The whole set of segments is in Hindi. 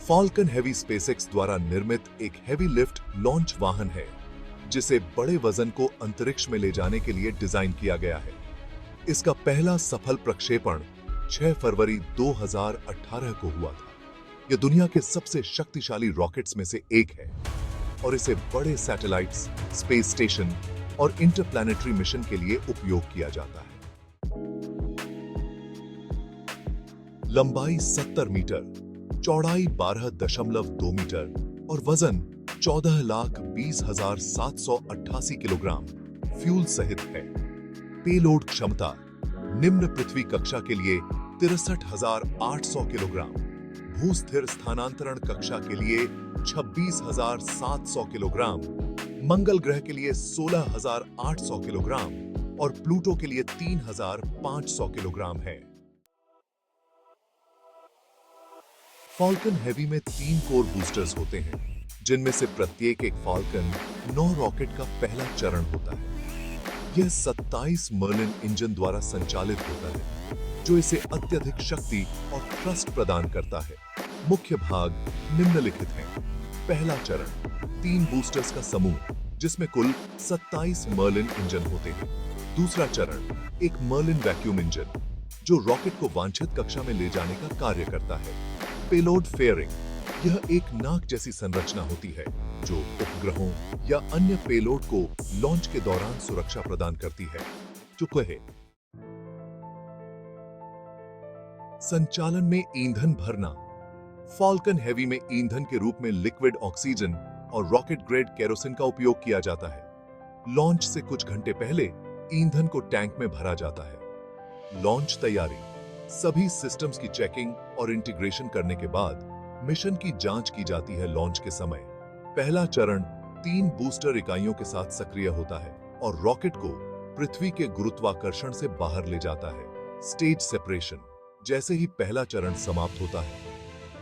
फॉल्कन हेवी स्पेसएक्स द्वारा निर्मित एक हेवी लिफ्ट लॉन्च वाहन है जिसे बड़े वजन को अंतरिक्ष में ले जाने के लिए डिजाइन किया गया है। इसका पहला सफल प्रक्षेपण 6 फरवरी 2018 को हुआ था। यह दुनिया के सबसे शक्तिशाली रॉकेट्स में से एक है और इसे बड़े सैटेलाइट्स, स्पेस स्टेशन और इंटरप्लैनेटरी मिशन के लिए उपयोग किया जाता है। लंबाई 70 मीटर, चौड़ाई 12.2 मीटर और वजन 14,20,788 किलोग्राम फ्यूल सहित है। पेलोड क्षमता निम्न पृथ्वी कक्षा के लिए 63,800 किलोग्राम, भूस्थिर स्थानांतरण कक्षा के लिए 26,700 किलोग्राम, मंगल ग्रह के लिए 16,800 किलोग्राम और प्लूटो के लिए 3,500 किलोग्राम है। फॉल्कन हेवी में 3 कोर बूस्टर्स होते हैं, जिनमें से प्रत्येक एक फॉल्कन 9 रॉकेट का पहला चरण होता है। यह 27 मर्लिन इंजन द्वारा संचालित होता है, जो इसे अत्यधिक शक्ति और थ्रस्ट प्रदान करता है। मुख्य भाग निम्नलिखित हैं। पहला चरण 3 बूस्टर्स का समूह, जिसमें कुल 27 मर्लिन इंजन होते हैं। दूसरा चरण एक मर्लिन वैक्यूम इंजन, जो रॉकेट को वांछित कक्षा में ले जाने का कार्य करता है। पेलोड फेयरिंग, यह एक नाक जैसी संरचना होती है जो उपग्रहों या अन्य पेलोड को लॉन्च के दौरान सुरक्षा प्रदान करती है। जो कहे संचालन में ईंधन भरना, फॉल्कन हेवी में ईंधन के रूप में लिक्विड ऑक्सीजन और रॉकेट ग्रेड केरोसिन का उपयोग किया जाता है। लॉन्च से कुछ घंटे पहले ईंधन को टैंक में भरा जाता है। लॉन्च तैयारी, सभी सिस्टम्स की चेकिंग और इंटीग्रेशन करने के बाद मिशन की जांच की जाती है। लॉन्च के समय पहला चरण 3 बूस्टर इकाइयों के साथ सक्रिय होता है और रॉकेट को पृथ्वी के गुरुत्वाकर्षण से बाहर ले जाता है। स्टेज सेपरेशन, जैसे ही पहला चरण समाप्त होता है,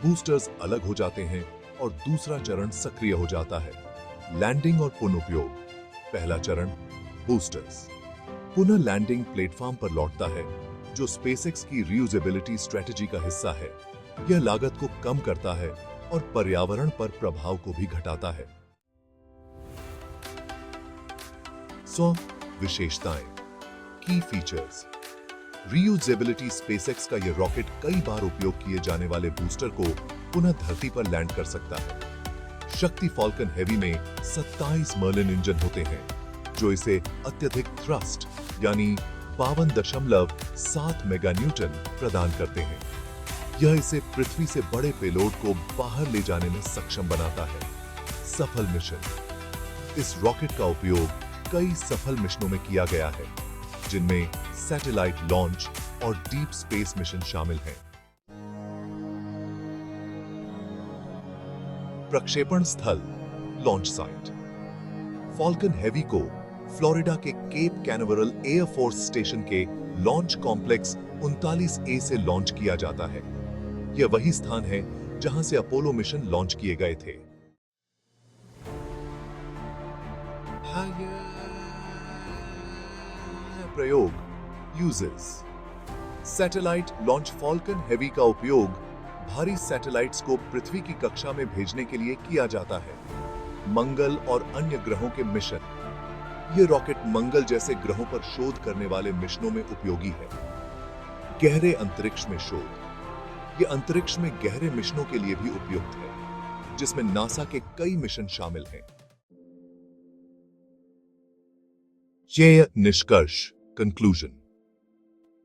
बूस्टर्स अलग हो जाते हैं और दूसरा चरण सक्रिय हो जाता है। लैंडिंग और पुनः उपयोग, पहला चरण बूस्टर्स पुनः लैंडिंग प्लेटफॉर्म पर लौटता है, जो स्पेसएक्स की रीयूजेबिलिटी स्ट्रेटजी का हिस्सा है। यह लागत को कम करता है और पर्यावरण पर प्रभाव को भी घटाता है। 100 विशेषताएं, की फीचर्स। रीयूजेबिलिटी, स्पेसएक्स का यह रॉकेट कई बार उपयोग किए जाने वाले बूस्टर को पुनः धरती पर लैंड कर सकता है। शक्ति, फॉल्कन हेवी में 27 मर्लिन इंजन होते हैं, जो इसे अत्यधिक थ्रस्ट यानी 52.7 मेगा न्यूटन प्रदान करते हैं। यह इसे पृथ्वी से बड़े पेलोड को बाहर ले जाने में सक्षम बनाता है। सफल मिशन, इस रॉकेट का उपयोग कई सफल मिशनों में किया गया है, जिनमें सैटेलाइट लॉन्च और डीप स्पेस मिशन शामिल हैं। प्रक्षेपण स्थल, लॉन्च साइट। फॉल्कन हेवी को फ्लोरिडा के केप कैनावरल एयरफोर्स स्टेशन के लॉन्च कॉम्प्लेक्स 39A से लॉन्च किया जाता है। यह वही स्थान है जहां से अपोलो मिशन लॉन्च किए गए थे। प्रयोग, uses. Satellite launch, Falcon heavy का उपयोग भारी सैटेलाइट्स को पृथ्वी की कक्षा में भेजने के लिए किया जाता है। मंगल और अन्य ग्रहों के मिशन, यह रॉकेट मंगल जैसे ग्रहों पर शोध करने वाले मिशनों में उपयोगी है। गहरे अंतरिक्ष में शोध, यह अंतरिक्ष में गहरे मिशनों के लिए भी उपयुक्त है, जिसमें नासा के कई मिशन शामिल हैं। यह निष्कर्ष, कंक्लूजन।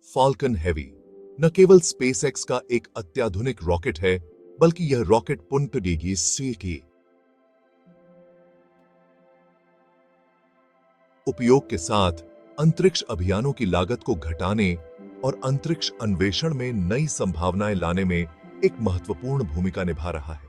फॉल्कन हेवी न केवल स्पेसएक्स का एक अत्याधुनिक रॉकेट है, बल्कि यह रॉकेट पुनः की उपयोग के साथ अंतरिक्ष अभियानों की लागत को घटाने और अंतरिक्ष अन्वेषण में नई संभावनाएं लाने में एक महत्वपूर्ण भूमिका निभा रहा है।